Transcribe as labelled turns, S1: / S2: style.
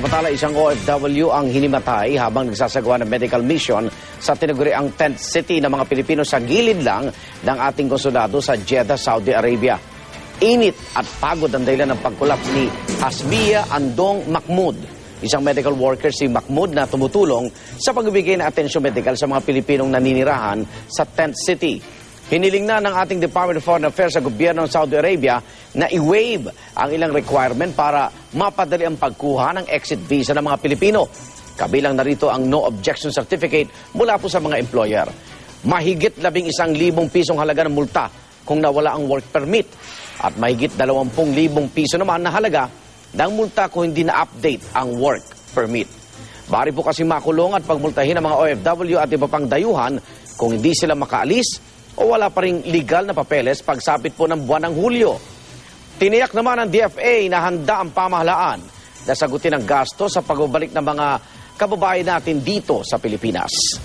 S1: Samantala, isang OFW ang hinimatay habang nagsasagawa ng medical mission sa tinaguriang tent city ng mga Pilipino sa gilid lang ng ating konsulado sa Jeddah, Saudi Arabia. Init at pagod ang dahilan ng pagkulap ni Hasbiya Andong Mahmoud, isang medical worker si Mahmoud na tumutulong sa pagbibigay ng atensyon medical sa mga Pilipinong naninirahan sa tent city. Hiniling na ng ating Department of Foreign Affairs sa gobyerno ng Saudi Arabia na i-waive ang ilang requirement para mapadali ang pagkuha ng exit visa ng mga Pilipino. Kabilang narito ang no objection certificate mula po sa mga employer. Mahigit 11,000 pisong halaga ng multa kung nawala ang work permit at mahigit 20,000 piso naman na halaga ng multa kung hindi na-update ang work permit. Bari po kasi makulong at pagmultahin ang mga OFW at iba pang dayuhan kung hindi sila makaalis o wala pa ring legal na papeles pagsapit po ng buwan ng Hulyo. Tiniyak naman ng DFA na handa ang pamahalaan na sagutin ang gasto sa pagbabalik ng mga kababayan natin dito sa Pilipinas.